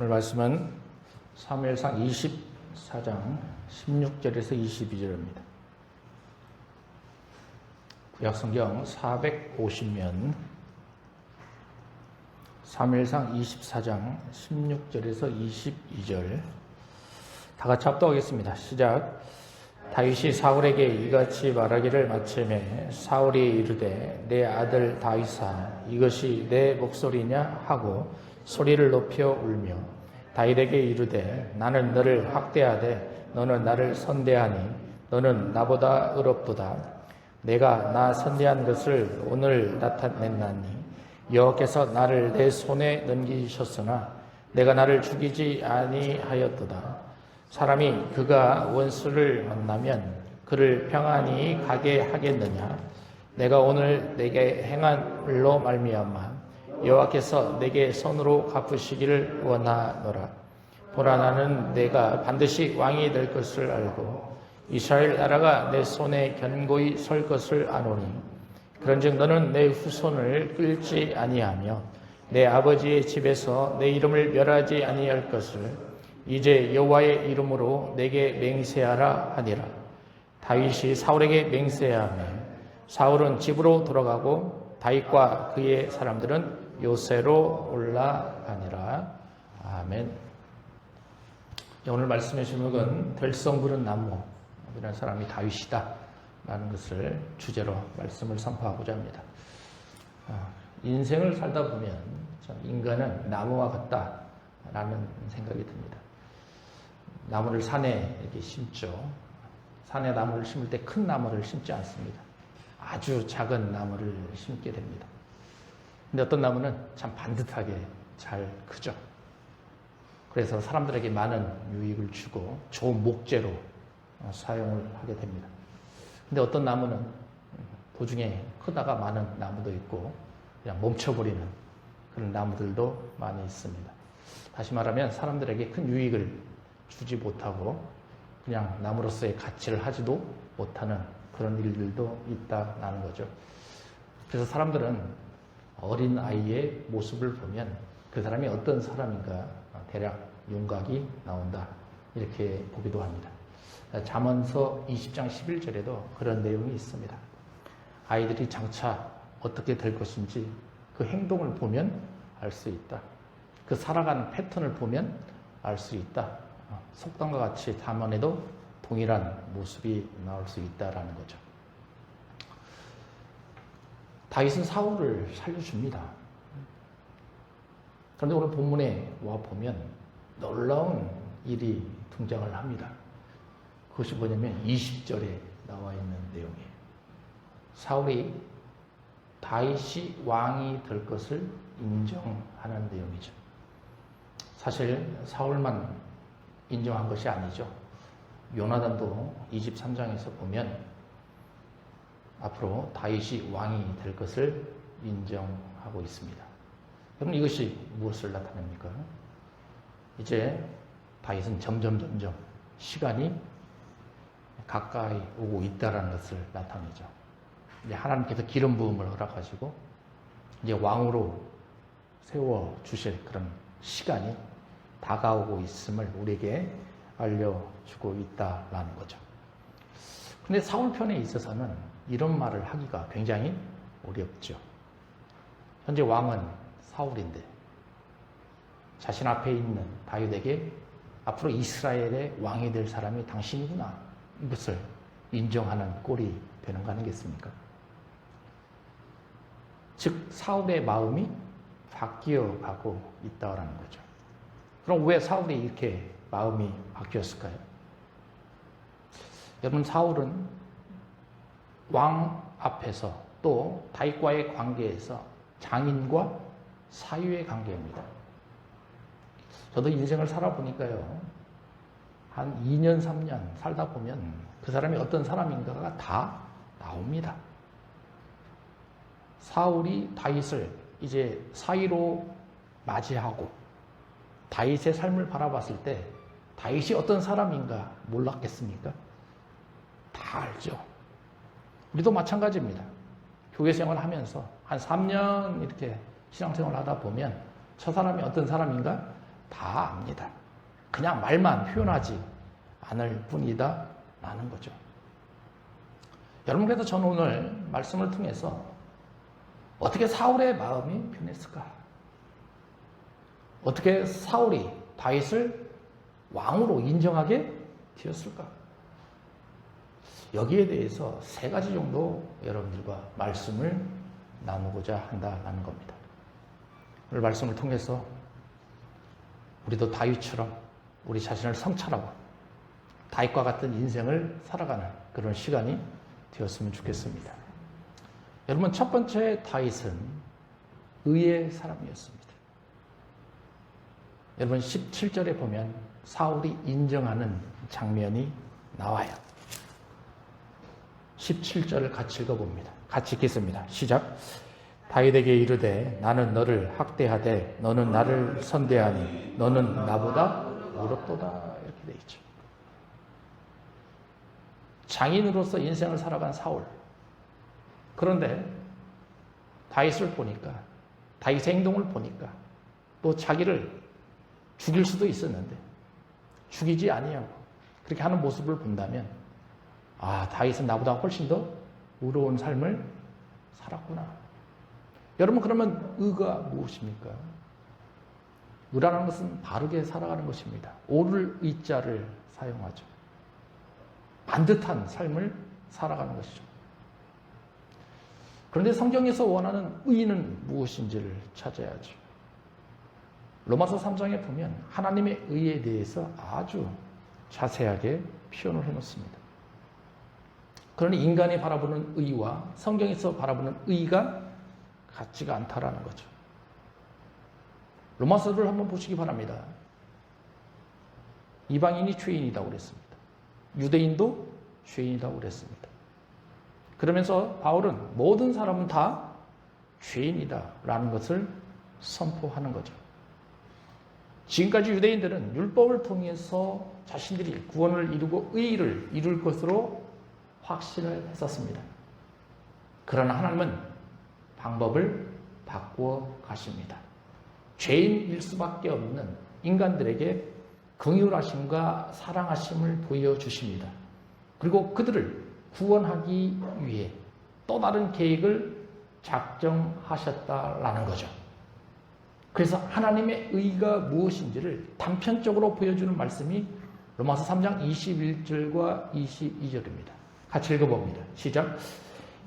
오늘 말씀은 사무엘상 24장 16절에서 22절입니다. 구약성경 450면 사무엘상 24장 16절에서 22절 다 같이 합독하겠습니다. 시작. 다윗이 사울에게 이같이 말하기를 마침에 사울이 이르되 내 아들 다윗아 이것이 내 목소리냐 하고 소리를 높여 울며 다윗에게 이르되 나는 너를 학대하되 너는 나를 선대하니 너는 나보다 의롭도다. 내가 나 선대한 것을 오늘 나타냈나니 여호와께서 나를 내 손에 넘기셨으나 내가 나를 죽이지 아니하였도다. 사람이 그가 원수를 만나면 그를 평안히 가게 하겠느냐. 내가 오늘 내게 행한 일로 말미암아 여호와께서 내게 손으로 갚으시기를 원하노라. 보라 나는 내가 반드시 왕이 될 것을 알고 이스라엘 나라가 내 손에 견고히 설 것을 아노니 그런즉 너는 내 후손을 끌지 아니하며 내 아버지의 집에서 내 이름을 멸하지 아니할 것을 이제 여호와의 이름으로 내게 맹세하라 하니라. 다윗이 사울에게 맹세하며 사울은 집으로 돌아가고 다윗과 그의 사람들은 요새로 올라가니라. 아멘. 오늘 말씀의 제목은 될성 부른 나무라는 사람이 다윗이다 라는 것을 주제로 말씀을 선포하고자 합니다. 인생을 살다 보면 인간은 나무와 같다라는 생각이 듭니다. 나무를 산에 이렇게 심죠. 산에 나무를 심을 때 큰 나무를 심지 않습니다. 아주 작은 나무를 심게 됩니다. 근데 어떤 나무는 참 반듯하게 잘 크죠. 그래서 사람들에게 많은 유익을 주고 좋은 목재로 사용을 하게 됩니다. 근데 어떤 나무는 도중에 크다가 많은 나무도 있고 그냥 멈춰버리는 그런 나무들도 많이 있습니다. 다시 말하면 사람들에게 큰 유익을 주지 못하고 그냥 나무로서의 가치를 하지도 못하는 그런 일들도 있다라는 거죠. 그래서 사람들은 어린 아이의 모습을 보면 그 사람이 어떤 사람인가 대략 윤곽이 나온다 이렇게 보기도 합니다. 잠언서 20장 11절에도 그런 내용이 있습니다. 아이들이 장차 어떻게 될 것인지 그 행동을 보면 알 수 있다. 그 살아가는 패턴을 보면 알 수 있다. 속담과 같이 잠언에도 동일한 모습이 나올 수 있다라는 거죠. 다윗은 사울을 살려줍니다. 그런데 오늘 본문에 와 보면 놀라운 일이 등장을 합니다. 그것이 뭐냐면 20절에 나와 있는 내용이에요. 사울이 다윗이 왕이 될 것을 인정하는 내용이죠. 사실 사울만 인정한 것이 아니죠. 요나단도 23장에서 보면 앞으로 다윗이 왕이 될 것을 인정하고 있습니다. 그럼 이것이 무엇을 나타냅니까? 이제 다윗은 점점 시간이 가까이 오고 있다는 것을 나타내죠. 이제 하나님께서 기름 부음을 허락하시고 이제 왕으로 세워 주실 그런 시간이 다가오고 있음을 우리에게 알려주고 있다라는 거죠. 근데 사울 편에 있어서는 이런 말을 하기가 굉장히 어렵죠. 현재 왕은 사울인데 자신 앞에 있는 다윗에게 앞으로 이스라엘의 왕이 될 사람이 당신이구나 이것을 인정하는 꼴이 되는 거 아니겠습니까? 즉 사울의 마음이 바뀌어가고 있다라는 거죠. 그럼 왜 사울이 이렇게 마음이 바뀌었을까요? 여러분 사울은 왕 앞에서 또 다윗과의 관계에서 장인과 사위의 관계입니다. 저도 인생을 살아보니까요. 한 2년, 3년 살다 보면 그 사람이 어떤 사람인가가 다 나옵니다. 사울이 다윗을 이제 사위로 맞이하고 다윗의 삶을 바라봤을 때 다윗이 어떤 사람인가 몰랐겠습니까? 다 알죠. 우리도 마찬가지입니다. 교회 생활하면서 한 3년 이렇게 신앙생활을 하다 보면 저 사람이 어떤 사람인가 다 압니다. 그냥 말만 표현하지 않을 뿐이다 라는 거죠. 여러분, 그래도 저는 오늘 말씀을 통해서 어떻게 사울의 마음이 변했을까? 어떻게 사울이 다윗을 왕으로 인정하게 되었을까? 여기에 대해서 3가지 정도 여러분들과 말씀을 나누고자 한다는 겁니다. 오늘 말씀을 통해서 우리도 다윗처럼 우리 자신을 성찰하고 다윗과 같은 인생을 살아가는 그런 시간이 되었으면 좋겠습니다. 여러분, 첫 번째 다윗은 의의 사람이었습니다. 여러분, 17절에 보면 사울이 인정하는 장면이 나와요. 17절을 같이 읽어봅니다. 같이 읽겠습니다. 시작. 다윗에게 이르되 나는 너를 학대하되 너는 나를 선대하니 너는 나보다 어렵도다. 이렇게 돼 있죠. 장인으로서 인생을 살아간 사울. 그런데 다윗을 보니까, 다윗의 행동을 보니까 또 자기를 죽일 수도 있었는데 죽이지 아니하고 그렇게 하는 모습을 본다면, 아, 다윗은 나보다 훨씬 더 의로운 삶을 살았구나. 여러분, 그러면 의가 무엇입니까? 의라는 것은 바르게 살아가는 것입니다. 옳을 의자를 사용하죠. 반듯한 삶을 살아가는 것이죠. 그런데 성경에서 원하는 의는 무엇인지를 찾아야죠. 로마서 3장에 보면 하나님의 의에 대해서 아주 자세하게 표현을 해놓습니다. 그러니 인간이 바라보는 의와 성경에서 바라보는 의가 같지가 않다라는 거죠. 로마서를 한번 보시기 바랍니다. 이방인이 죄인이라고 그랬습니다. 유대인도 죄인이라고 그랬습니다. 그러면서 바울은 모든 사람은 다 죄인이다라는 것을 선포하는 거죠. 지금까지 유대인들은 율법을 통해서 자신들이 구원을 이루고 의를 이룰 것으로 확신을 했었습니다. 그러나 하나님은 방법을 바꾸어 가십니다. 죄인일 수밖에 없는 인간들에게 긍휼하심과 사랑하심을 보여주십니다. 그리고 그들을 구원하기 위해 또 다른 계획을 작정하셨다라는 거죠. 그래서 하나님의 의가 무엇인지를 단편적으로 보여주는 말씀이 로마서 3장 21절과 22절입니다. 같이 읽어봅니다. 시작.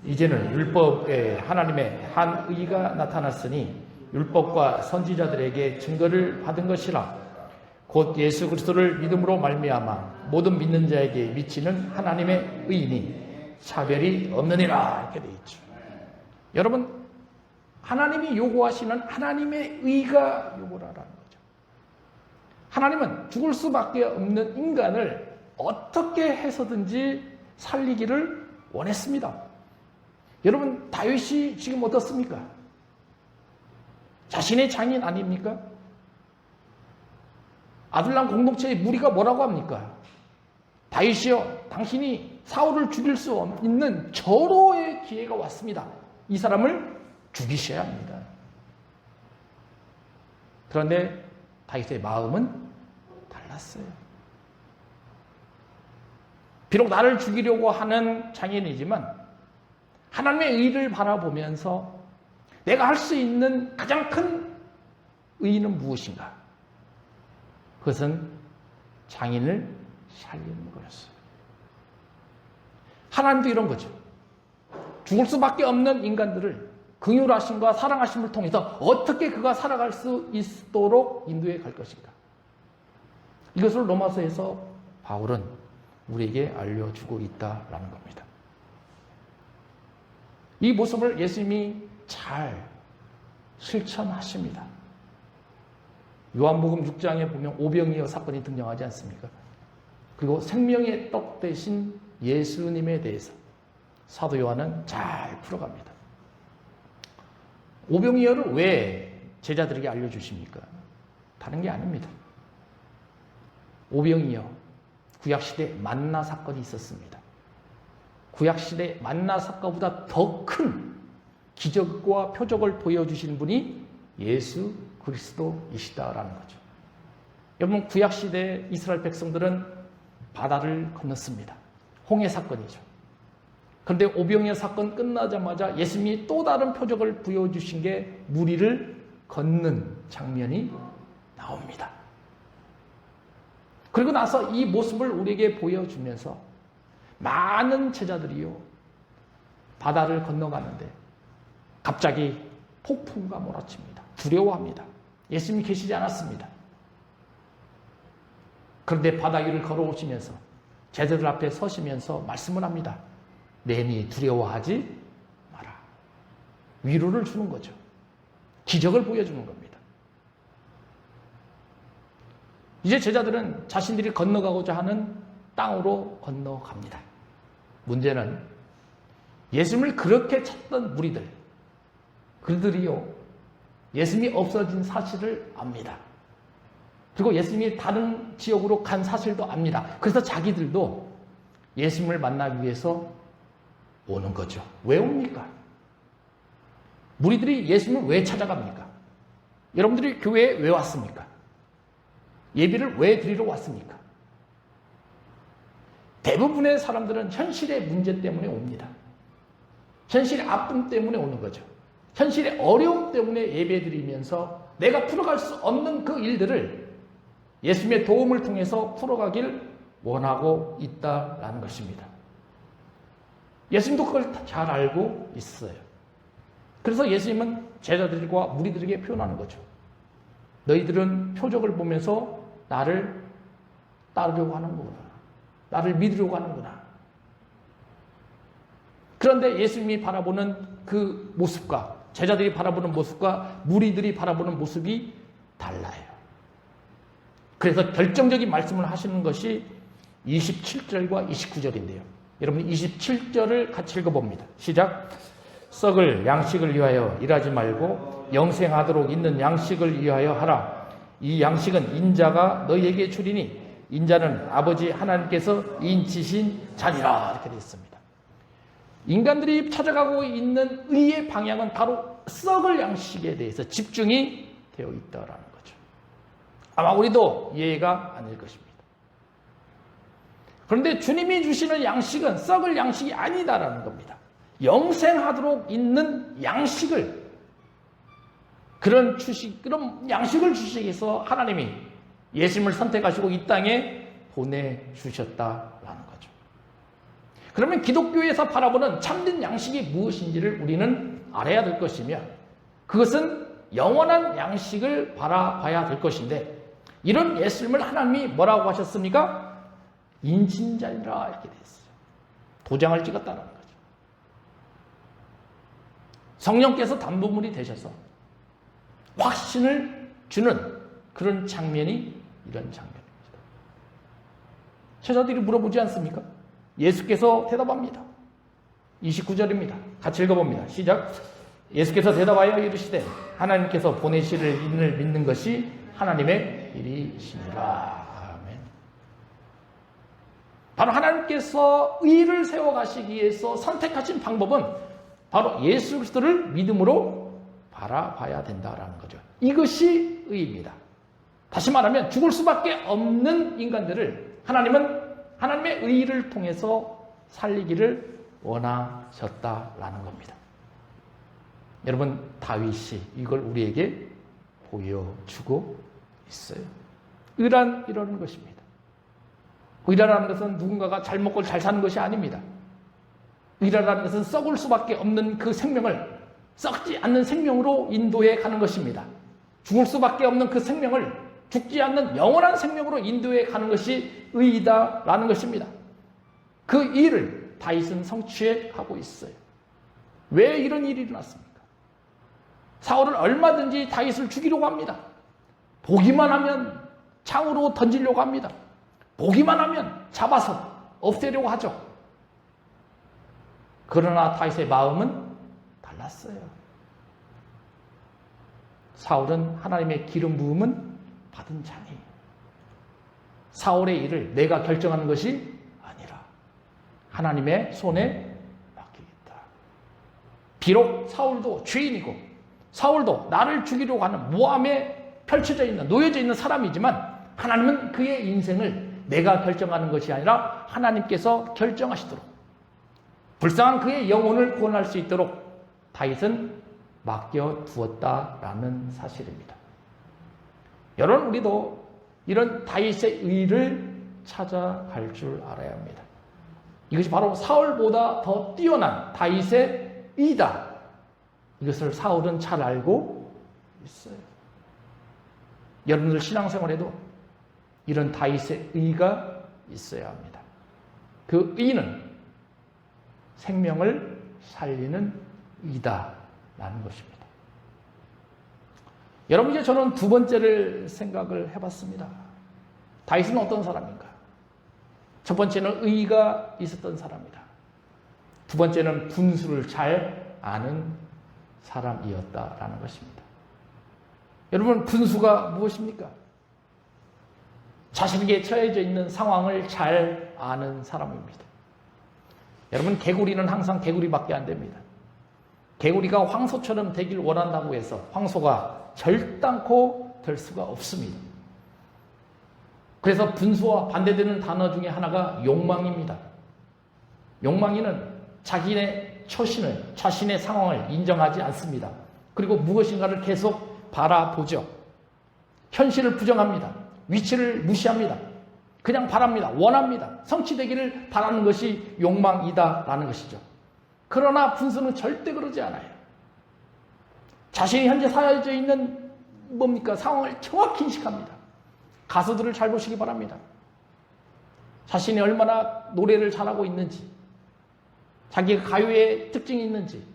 이제는 율법에 하나님의 한 의가 나타났으니 율법과 선지자들에게 증거를 받은 것이라. 곧 예수 그리스도를 믿음으로 말미암아 모든 믿는 자에게 미치는 하나님의 의니 차별이 없느니라. 이렇게 되어 있죠. 여러분, 하나님이 요구하시는 하나님의 의가 요구라는 거죠. 하나님은 죽을 수밖에 없는 인간을 어떻게 해서든지 살리기를 원했습니다. 여러분, 다윗이 지금 어떻습니까? 자신의 장인 아닙니까? 아둘람 공동체의 무리가 뭐라고 합니까? 다윗이여, 당신이 사울을 죽일 수 있는 절호의 기회가 왔습니다. 이 사람을 죽이셔야 합니다. 그런데 다윗의 마음은 달랐어요. 비록 나를 죽이려고 하는 장인이지만 하나님의 의를 바라보면서 내가 할 수 있는 가장 큰 의는 무엇인가? 그것은 장인을 살리는 거였어요. 하나님도 이런 거죠. 죽을 수밖에 없는 인간들을 긍휼하심과 사랑하심을 통해서 어떻게 그가 살아갈 수 있도록 인도해 갈 것인가? 이것을 로마서에서 바울은 우리에게 알려주고 있다라는 겁니다. 이 모습을 예수님이 잘 실천하십니다. 요한복음 6장에 보면 오병이어 사건이 등장하지 않습니까? 그리고 생명의 떡 대신 예수님에 대해서 사도 요한은 잘 풀어갑니다. 오병이어를 왜 제자들에게 알려주십니까? 다른 게 아닙니다. 오병이어, 구약시대 만나 사건이 있었습니다. 구약시대 만나 사건보다 더 큰 기적과 표적을 보여주신 분이 예수 그리스도이시다라는 거죠. 여러분, 구약시대 이스라엘 백성들은 바다를 건넜습니다. 홍해 사건이죠. 그런데 오병이어 사건 끝나자마자 예수님이 또 다른 표적을 보여주신 게 무리를 걷는 장면이 나옵니다. 그리고 나서 이 모습을 우리에게 보여주면서 많은 제자들이요, 바다를 건너가는데 갑자기 폭풍과 몰아칩니다. 두려워합니다. 예수님이 계시지 않았습니다. 그런데 바다 위를 걸어오시면서 제자들 앞에 서시면서 말씀을 합니다. 내니 두려워하지 마라. 위로를 주는 거죠. 기적을 보여주는 겁니다. 이제 제자들은 자신들이 건너가고자 하는 땅으로 건너갑니다. 문제는 예수님을 그렇게 찾던 무리들, 그들이요, 예수님이 없어진 사실을 압니다. 그리고 예수님이 다른 지역으로 간 사실도 압니다. 그래서 자기들도 예수님을 만나기 위해서 오는 거죠. 왜 옵니까? 무리들이 예수님을 왜 찾아갑니까? 여러분들이 교회에 왜 왔습니까? 예배를 왜 드리러 왔습니까? 대부분의 사람들은 현실의 문제 때문에 옵니다. 현실의 아픔 때문에 오는 거죠. 현실의 어려움 때문에 예배 드리면서 내가 풀어갈 수 없는 그 일들을 예수님의 도움을 통해서 풀어가길 원하고 있다라는 것입니다. 예수님도 그걸 잘 알고 있어요. 그래서 예수님은 제자들과 무리들에게 표현하는 거죠. 너희들은 표적을 보면서 나를 따르려고 하는구나. 나를 믿으려고 하는구나. 그런데 예수님이 바라보는 그 모습과 제자들이 바라보는 모습과 무리들이 바라보는 모습이 달라요. 그래서 결정적인 말씀을 하시는 것이 27절과 29절인데요. 여러분 27절을 같이 읽어봅니다. 시작. 썩을 양식을 위하여 일하지 말고 영생하도록 있는 양식을 위하여 하라. 이 양식은 인자가 너희에게 주리니 인자는 아버지 하나님께서 인치신 자니라. 이렇게 되어 있습니다. 인간들이 찾아가고 있는 의의 방향은 바로 썩을 양식에 대해서 집중이 되어 있다라는 거죠. 아마 우리도 이해가 안 될 것입니다. 그런데 주님이 주시는 양식은 썩을 양식이 아니다라는 겁니다. 영생하도록 있는 양식을, 그런 양식을 주시기 위해서 하나님이 예수님을 선택하시고 이 땅에 보내주셨다라는 거죠. 그러면 기독교에서 바라보는 참된 양식이 무엇인지를 우리는 알아야 될 것이며, 그것은 영원한 양식을 바라봐야 될 것인데, 이런 예수님을 하나님이 뭐라고 하셨습니까? 인신자니라 이렇게 됐어요. 도장을 찍었다는 거죠. 성령께서 담보물이 되셔서 확신을 주는 그런 장면이 이런 장면입니다. 제자들이 물어보지 않습니까? 예수께서 대답합니다. 29절입니다. 같이 읽어봅니다. 시작. 예수께서 대답하여 이르시되 하나님께서 보내시를 인을 믿는 것이 하나님의 일이시니라. 아멘. 바로 하나님께서 의를 세워가시기 위해서 선택하신 방법은 바로 예수 그리스도를 믿음으로 바라봐야 된다라는 거죠. 이것이 의입니다. 다시 말하면 죽을 수밖에 없는 인간들을 하나님은 하나님의 의를 통해서 살리기를 원하셨다라는 겁니다. 여러분, 다윗이 이걸 우리에게 보여주고 있어요. 의란 이러는 것입니다. 의라는 것은 누군가가 잘 먹고 잘 사는 것이 아닙니다. 의라는 것은 썩을 수밖에 없는 그 생명을 썩지 않는 생명으로 인도해 가는 것입니다. 죽을 수밖에 없는 그 생명을 죽지 않는 영원한 생명으로 인도해 가는 것이 의이다라는 것입니다. 그 일을 다윗은 성취해 가고 있어요. 왜 이런 일이 일어났습니까? 사울은 얼마든지 다윗을 죽이려고 합니다. 보기만 하면 창으로 던지려고 합니다. 보기만 하면 잡아서 없애려고 하죠. 그러나 다윗의 마음은 달랐어요. 사울은 하나님의 기름 부음은 받은 자니 사울의 일을 내가 결정하는 것이 아니라 하나님의 손에 맡기겠다. 비록 사울도 죄인이고 사울도 나를 죽이려고 하는 모함에 펼쳐져 있는, 놓여져 있는 사람이지만 하나님은 그의 인생을 내가 결정하는 것이 아니라 하나님께서 결정하시도록, 불쌍한 그의 영혼을 구원할 수 있도록 다윗은 맡겨두었다라는 사실입니다. 여러분, 우리도 이런 다윗의 의를 찾아갈 줄 알아야 합니다. 이것이 바로 사울보다 더 뛰어난 다윗의 의다. 이것을 사울은 잘 알고 있어요. 여러분들 신앙생활에도 이런 다윗의 의가 있어야 합니다. 그 의는 생명을 살리는 의다라는 것입니다. 여러분, 이제 저는 두 번째를 생각을 해봤습니다. 다윗은 어떤 사람인가? 첫 번째는 의가 있었던 사람이다. 두 번째는 분수를 잘 아는 사람이었다라는 것입니다. 여러분, 분수가 무엇입니까? 자신에게 처해져 있는 상황을 잘 아는 사람입니다. 여러분, 개구리는 항상 개구리밖에 안 됩니다. 개구리가 황소처럼 되길 원한다고 해서 황소가 결단코 될 수가 없습니다. 그래서 분수와 반대되는 단어 중에 하나가 욕망입니다. 욕망이는 자기의 처신을, 자신의 상황을 인정하지 않습니다. 그리고 무엇인가를 계속 바라보죠. 현실을 부정합니다. 위치를 무시합니다. 그냥 바랍니다. 원합니다. 성취되기를 바라는 것이 욕망이다라는 것이죠. 그러나 분수는 절대 그러지 않아요. 자신이 현재 사여져 있는 상황을 정확히 인식합니다. 가수들을 잘 보시기 바랍니다. 자신이 얼마나 노래를 잘하고 있는지, 자기가 가요의 특징이 있는지,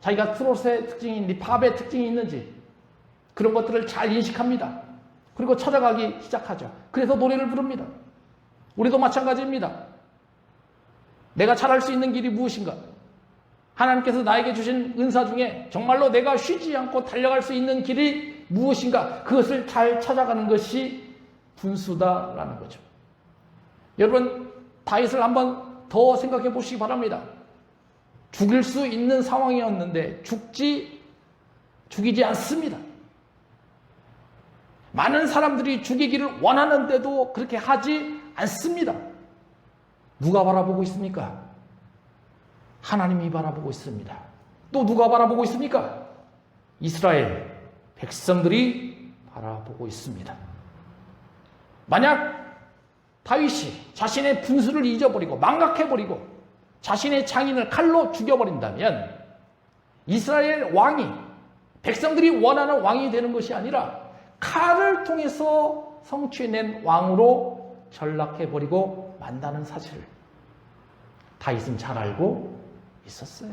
자기가 트롯의 특징이 있는지, 팝의 특징이 있는지, 그런 것들을 잘 인식합니다. 그리고 찾아가기 시작하죠. 그래서 노래를 부릅니다. 우리도 마찬가지입니다. 내가 잘할 수 있는 길이 무엇인가? 하나님께서 나에게 주신 은사 중에 정말로 내가 쉬지 않고 달려갈 수 있는 길이 무엇인가? 그것을 잘 찾아가는 것이 분수다라는 거죠. 여러분, 다윗을 한번 더 생각해 보시기 바랍니다. 죽일 수 있는 상황이었는데 죽이지 않습니다. 많은 사람들이 죽이기를 원하는데도 그렇게 하지 않습니다. 누가 바라보고 있습니까? 하나님이 바라보고 있습니다. 또 누가 바라보고 있습니까? 이스라엘 백성들이 바라보고 있습니다. 만약 다윗이 자신의 분수를 잊어버리고 망각해버리고 자신의 장인을 칼로 죽여버린다면 이스라엘 왕이, 백성들이 원하는 왕이 되는 것이 아니라 칼을 통해서 성취해낸 왕으로 전락해버리고 만다는 사실을 다윗은 잘 알고 있었어요.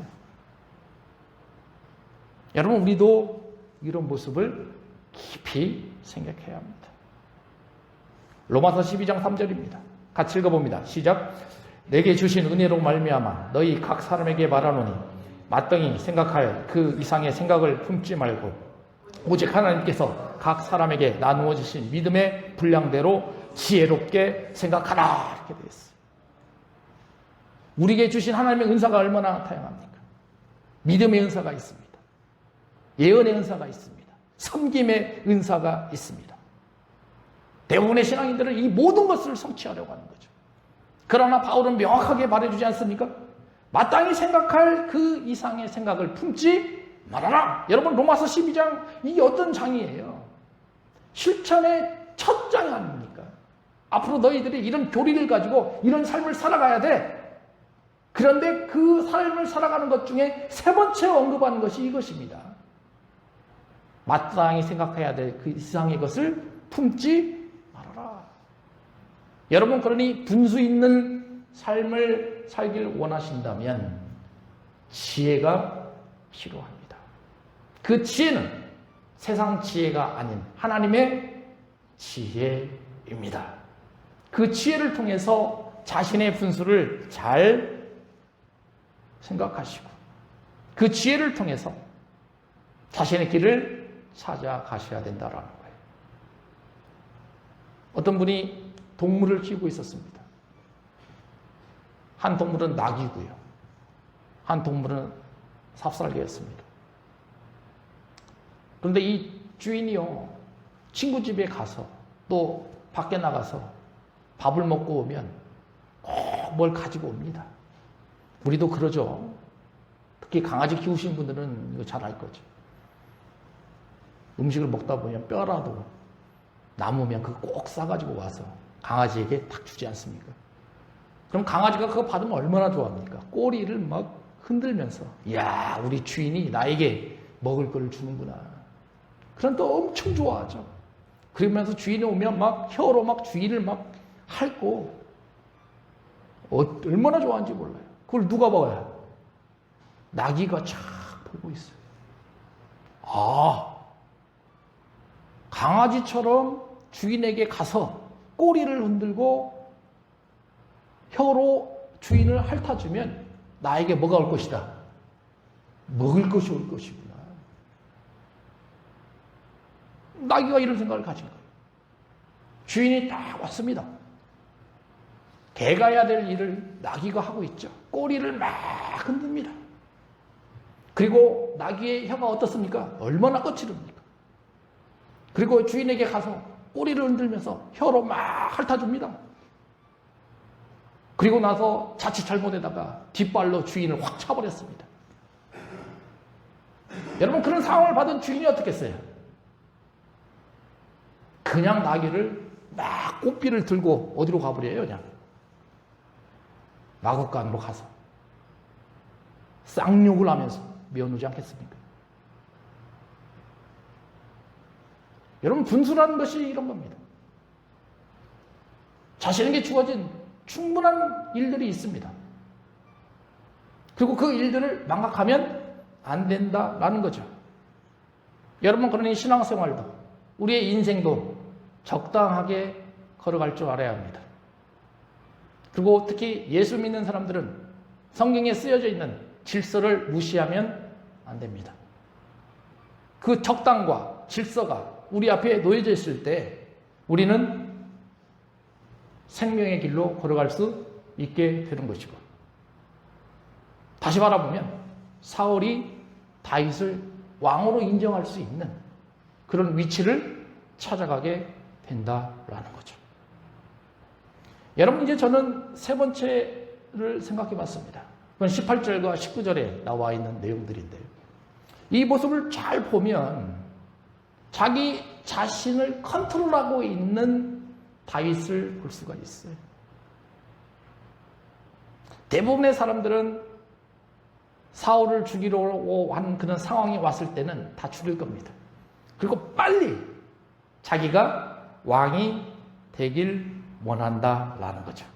여러분, 우리도 이런 모습을 깊이 생각해야 합니다. 로마서 12장 3절입니다. 같이 읽어봅니다. 시작. 내게 주신 은혜로 말미암아 너희 각 사람에게 말하노니 마땅히 생각할 그 이상의 생각을 품지 말고 오직 하나님께서 각 사람에게 나누어 주신 믿음의 분량대로 지혜롭게 생각하라, 이렇게 되어 있어요. 우리에게 주신 하나님의 은사가 얼마나 다양합니까? 믿음의 은사가 있습니다. 예언의 은사가 있습니다. 섬김의 은사가 있습니다. 대부분의 신앙인들은 이 모든 것을 성취하려고 하는 거죠. 그러나 바울은 명확하게 말해주지 않습니까? 마땅히 생각할 그 이상의 생각을 품지 말아라. 여러분, 로마서 12장, 이게 어떤 장이에요? 실천의 첫 장이 아닙니까? 앞으로 너희들이 이런 교리를 가지고 이런 삶을 살아가야 돼. 그런데 그 삶을 살아가는 것 중에 세 번째 언급하는 것이 이것입니다. 마땅히 생각해야 될 그 이상의 것을 품지 말아라. 여러분, 그러니 분수 있는 삶을 살길 원하신다면 지혜가 필요합니다. 그 지혜는 세상 지혜가 아닌 하나님의 지혜입니다. 그 지혜를 통해서 자신의 분수를 잘 생각하시고 그 지혜를 통해서 자신의 길을 찾아가셔야 된다는 거예요. 어떤 분이 동물을 키우고 있었습니다. 한 동물은 낙이고요. 한 동물은 삽살개였습니다. 그런데 이 주인이요, 친구 집에 가서 또 밖에 나가서 밥을 먹고 오면 꼭 뭘 가지고 옵니다. 우리도 그러죠. 특히 강아지 키우시는 분들은 이거 잘 알 거죠. 음식을 먹다 보면 뼈라도 남으면 그거 꼭 싸가지고 와서 강아지에게 딱 주지 않습니까? 그럼 강아지가 그거 받으면 얼마나 좋아합니까? 꼬리를 막 흔들면서 이야, 우리 주인이 나에게 먹을 거를 주는구나. 그럼 또 엄청 좋아하죠. 그러면서 주인이 오면 막 혀로 막 주인을 막 핥고 얼마나 좋아하는지 몰라요. 그걸 누가 봐요? 나귀가 쫙 보고 있어요. 아, 강아지처럼 주인에게 가서 꼬리를 흔들고 혀로 주인을 핥아주면 나에게 뭐가 올 것이다? 먹을 것이 올 것이구나. 나귀가 이런 생각을 가진 거예요. 주인이 딱 왔습니다. 개가 해야 될 일을 나귀가 하고 있죠. 꼬리를 막 흔듭니다. 그리고 나귀의 혀가 어떻습니까? 얼마나 거칠습니까? 그리고 주인에게 가서 꼬리를 흔들면서 혀로 막 핥아줍니다. 그리고 나서 자칫 잘못에다가 뒷발로 주인을 확 차버렸습니다. 여러분, 그런 상황을 받은 주인이 어떻겠어요? 그냥 나귀를 막 꽃비를 들고 어디로 가버려요? 그냥 마구간으로 가서 쌍욕을 하면서 미워누지 않겠습니까? 여러분, 분수라는 것이 이런 겁니다. 자신에게 주어진 충분한 일들이 있습니다. 그리고 그 일들을 망각하면 안 된다라는 거죠. 여러분, 그러니 신앙생활도 우리의 인생도 적당하게 걸어갈 줄 알아야 합니다. 그리고 특히 예수 믿는 사람들은 성경에 쓰여져 있는 질서를 무시하면 안 됩니다. 그 적당과 질서가 우리 앞에 놓여져 있을 때 우리는 생명의 길로 걸어갈 수 있게 되는 것이고, 다시 바라보면 사울이 다윗을 왕으로 인정할 수 있는 그런 위치를 찾아가게 된다라는 거죠. 여러분, 이제 저는 세 번째를 생각해 봤습니다. 그건 18절과 19절에 나와 있는 내용들인데요. 이 모습을 잘 보면 자기 자신을 컨트롤하고 있는 다윗을 볼 수가 있어요. 대부분의 사람들은 사울을 죽이려고 한 그런 상황이 왔을 때는 다 죽일 겁니다. 그리고 빨리 자기가 왕이 되길 원한다라는 거죠.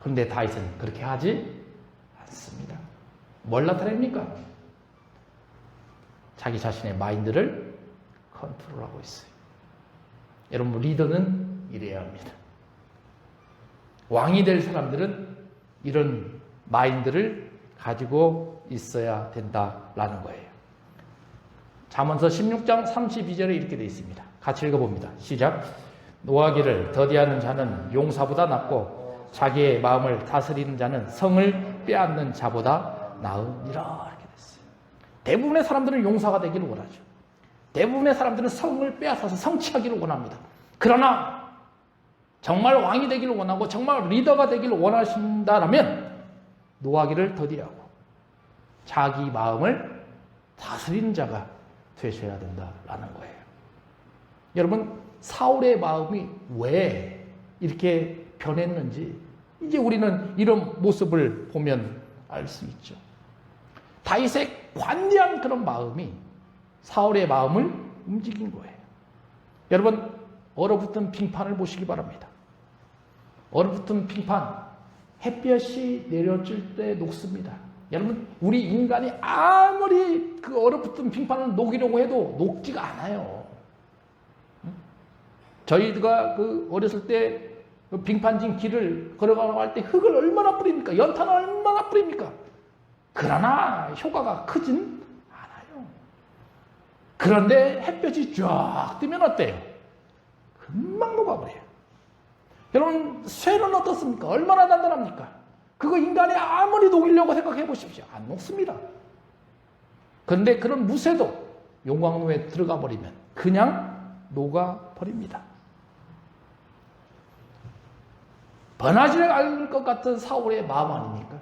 그런데 다윗은 그렇게 하지 않습니다. 뭘 나타냅니까? 자기 자신의 마인드를 컨트롤하고 있어요. 여러분, 리더는 이래야 합니다. 왕이 될 사람들은 이런 마인드를 가지고 있어야 된다라는 거예요. 잠언서 16장 32절에 이렇게 되어 있습니다. 같이 읽어봅니다. 시작. 노하기를 더디하는 자는 용사보다 낫고 자기의 마음을 다스리는 자는 성을 빼앗는 자보다 나으니라. 이렇게 됐어요. 대부분의 사람들은 용사가 되기를 원하죠. 대부분의 사람들은 성을 빼앗아서 성취하기를 원합니다. 그러나 정말 왕이 되기를 원하고 정말 리더가 되기를 원하신다라면 노하기를 더디하고 자기 마음을 다스리는 자가 되셔야 된다라는 거예요. 여러분, 사울의 마음이 왜 이렇게 변했는지 이제 우리는 이런 모습을 보면 알 수 있죠. 다윗의 관대한 그런 마음이 사울의 마음을 움직인 거예요. 여러분, 얼어붙은 빙판을 보시기 바랍니다. 얼어붙은 빙판, 햇볕이 내려질 때 녹습니다. 여러분, 우리 인간이 아무리 그 얼어붙은 빙판을 녹이려고 해도 녹지가 않아요. 저희가 그 어렸을 때 그 빙판진 길을 걸어가고 할 때 흙을 얼마나 뿌립니까? 연탄을 얼마나 뿌립니까? 그러나 효과가 크진 않아요. 그런데 햇볕이 쫙 뜨면 어때요? 금방 녹아버려요. 여러분, 쇠는 어떻습니까? 얼마나 단단합니까? 그거 인간이 아무리 녹이려고 생각해 보십시오. 안 녹습니다. 그런데 그런 무쇠도 용광로에 들어가 버리면 그냥 녹아버립니다. 번하지 않을 것 같은 사울의 마음 아닙니까?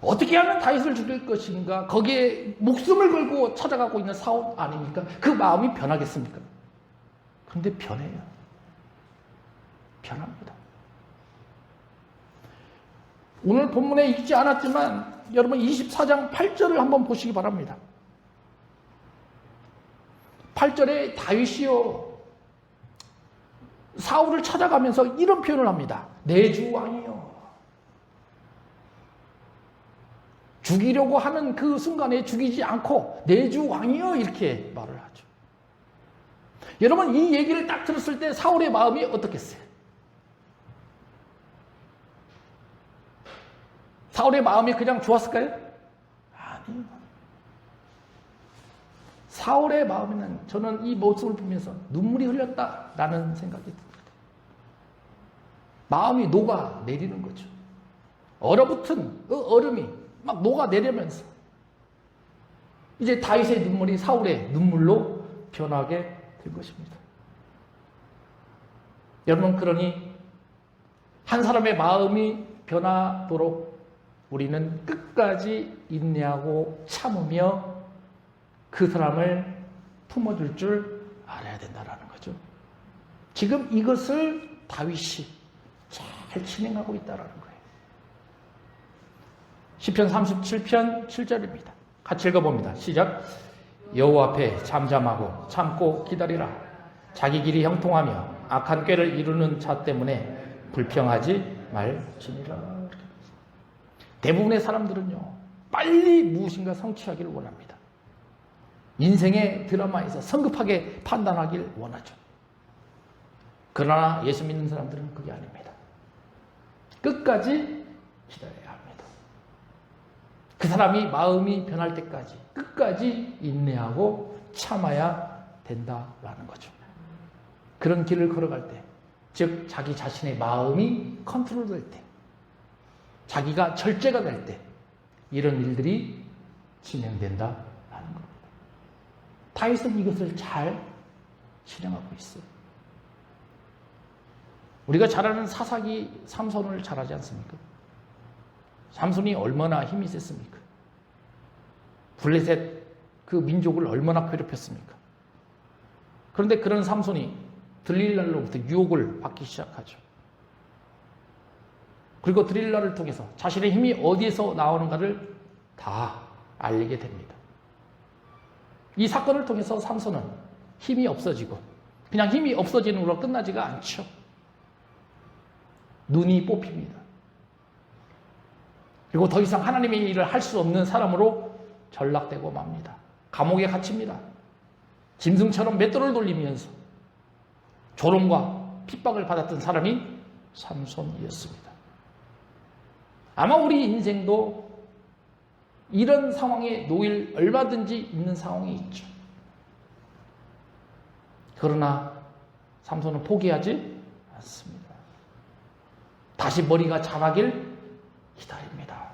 어떻게 하면 다윗을 죽일 것인가? 거기에 목숨을 걸고 찾아가고 있는 사울 아닙니까? 그 마음이 변하겠습니까? 그런데 변해요. 변합니다. 오늘 본문에 읽지 않았지만 여러분 24장 8절을 한번 보시기 바랍니다. 8절에 다윗이요 사울을 찾아가면서 이런 표현을 합니다. 내 주 왕이요. 죽이려고 하는 그 순간에 죽이지 않고 내 주 왕이요 이렇게 말을 하죠. 여러분 이 얘기를 딱 들었을 때 사울의 마음이 어떻겠어요? 사울의 마음이 그냥 좋았을까요? 아니요. 사울의 마음에는 저는 이 모습을 보면서 눈물이 흘렸다라는 생각이 듭니다. 마음이 녹아내리는 거죠. 얼어붙은 그 얼음이 막 녹아내리면서 이제 다윗의 눈물이 사울의 눈물로 변하게 될 것입니다. 여러분 그러니 한 사람의 마음이 변하도록 우리는 끝까지 인내하고 참으며 그 사람을 품어줄 줄 알아야 된다는 거죠. 지금 이것을 다윗이 잘 진행하고 있다는 거예요. 시편 37편 7절입니다. 같이 읽어봅니다. 시작. 여호와 앞에 잠잠하고 참고 기다리라. 자기 길이 형통하며 악한 꾀를 이루는 자 때문에 불평하지 말지니라. 대부분의 사람들은요 빨리 무엇인가 성취하기를 원합니다. 인생의 드라마에서 성급하게 판단하길 원하죠. 그러나 예수 믿는 사람들은 그게 아닙니다. 끝까지 기다려야 합니다. 그 사람이 마음이 변할 때까지 끝까지 인내하고 참아야 된다라는 거죠. 그런 길을 걸어갈 때, 즉 자기 자신의 마음이 컨트롤될 때, 자기가 절제가 될 때 이런 일들이 진행된다라는 겁니다. 다윗은 이것을 잘 진행하고 있어요. 우리가 잘 아는 사사기 삼손을 잘 하지 않습니까? 삼손이 얼마나 힘이 셌습니까? 블레셋 그 민족을 얼마나 괴롭혔습니까? 그런데 그런 삼손이 들릴랄로부터 유혹을 받기 시작하죠. 그리고 드릴라를 통해서 자신의 힘이 어디에서 나오는가를 다 알게 됩니다. 이 사건을 통해서 삼손은 힘이 없어지고 그냥 힘이 없어지는 걸로 끝나지가 않죠. 눈이 뽑힙니다. 그리고 더 이상 하나님의 일을 할 수 없는 사람으로 전락되고 맙니다. 감옥에 갇힙니다. 짐승처럼 맷돌을 돌리면서 조롱과 핍박을 받았던 사람이 삼손이었습니다. 아마 우리 인생도 이런 상황에 놓일 얼마든지 있는 상황이 있죠. 그러나 삼손은 포기하지 않습니다. 다시 머리가 자라길 기다립니다.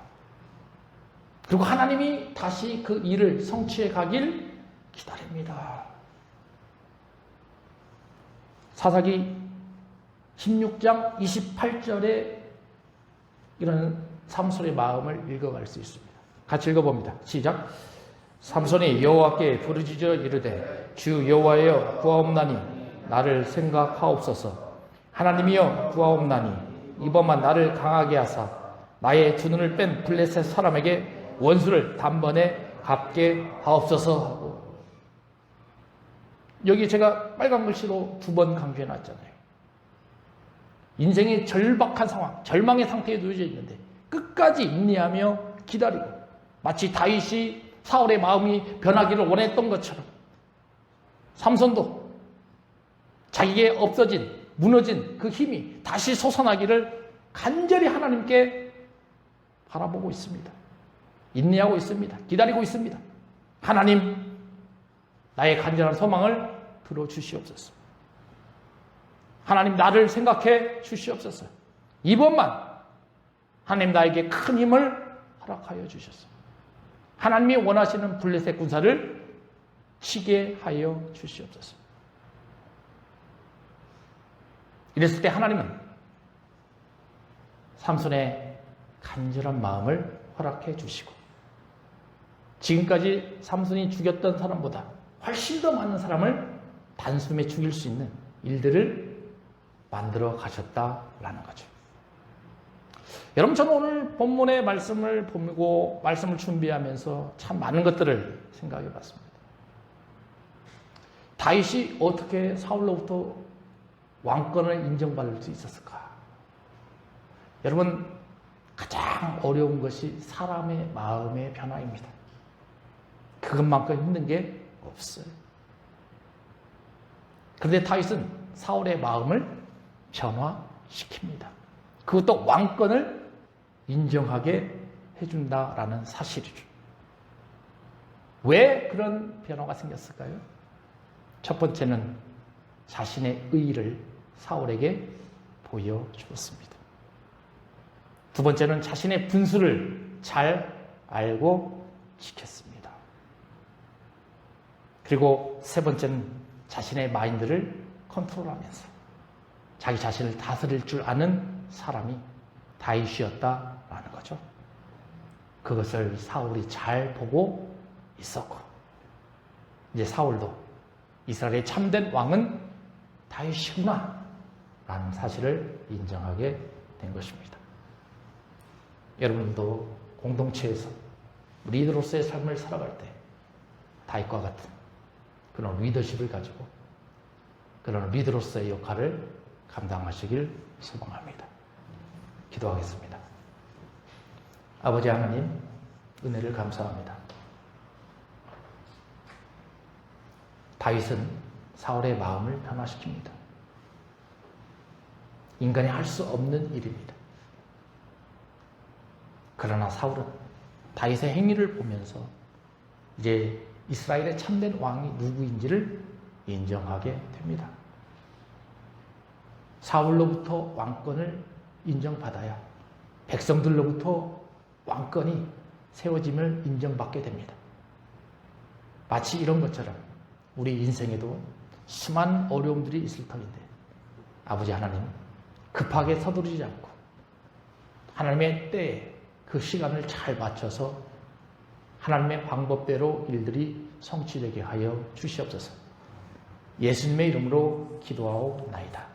그리고 하나님이 다시 그 일을 성취해 가길 기다립니다. 사사기 16장 28절에 이런 삼손의 마음을 읽어갈 수 있습니다. 같이 읽어봅니다. 시작. 삼손이 여호와께 부르짖어 이르되 주 여호와여 구하옵나니 나를 생각하옵소서. 하나님이여 구하옵나니 이번만 나를 강하게 하사 나의 두 눈을 뺀 블레셋 사람에게 원수를 단번에 갚게 하옵소서. 여기 제가 빨간 글씨로 2번 강조해 놨잖아요. 인생의 절박한 상황, 절망의 상태에 놓여져 있는데 끝까지 인내하며 기다리고 마치 다윗이 사울의 마음이 변하기를 원했던 것처럼 삼손도 자기에게 없어진, 무너진 그 힘이 다시 솟아나기를 간절히 하나님께 바라보고 있습니다. 인내하고 있습니다. 기다리고 있습니다. 하나님, 나의 간절한 소망을 들어주시옵소서. 하나님, 나를 생각해 주시옵소서. 이번만 하나님 나에게 큰 힘을 허락하여 주셨소. 하나님이 원하시는 블레셋 군사를 치게 하여 주시옵소서. 이랬을 때 하나님은 삼손의 간절한 마음을 허락해 주시고 지금까지 삼손이 죽였던 사람보다 훨씬 더 많은 사람을 단숨에 죽일 수 있는 일들을 만들어 가셨다라는 거죠. 여러분, 저는 오늘 본문의 말씀을 보고 말씀을 준비하면서 참 많은 것들을 생각해 봤습니다. 다윗이 어떻게 사울로부터 왕권을 인정받을 수 있었을까? 여러분, 가장 어려운 것이 사람의 마음의 변화입니다. 그것만큼 힘든 게 없어요. 그런데 다윗은 사울의 마음을 변화시킵니다. 그것도 왕권을 인정하게 해준다라는 사실이죠. 왜 그런 변화가 생겼을까요? 첫 번째는 자신의 의의를 사울에게 보여주었습니다. 두 번째는 자신의 분수를 잘 알고 지켰습니다. 그리고 세 번째는 자신의 마인드를 컨트롤하면서 자기 자신을 다스릴 줄 아는 사람이 다윗이었다라는 거죠. 그것을 사울이 잘 보고 있었고, 이제 사울도 이스라엘의 참된 왕은 다윗이구나 라는 사실을 인정하게 된 것입니다. 여러분도 공동체에서 리더로서의 삶을 살아갈 때 다윗과 같은 그런 리더십을 가지고 그런 리더로서의 역할을 감당하시길 소망합니다. 기도하겠습니다. 아버지 하나님, 은혜를 감사합니다. 다윗은 사울의 마음을 변화시킵니다. 인간이 할 수 없는 일입니다. 그러나 사울은 다윗의 행위를 보면서 이제 이스라엘의 참된 왕이 누구인지를 인정하게 됩니다. 사울로부터 왕권을 인정받아야 백성들로부터 왕권이 세워짐을 인정받게 됩니다. 마치 이런 것처럼 우리 인생에도 수많은 어려움들이 있을 터인데 아버지 하나님, 급하게 서두르지 않고 하나님의 때에 그 시간을 잘 맞춰서 하나님의 방법대로 일들이 성취되게 하여 주시옵소서. 예수님의 이름으로 기도하옵나이다.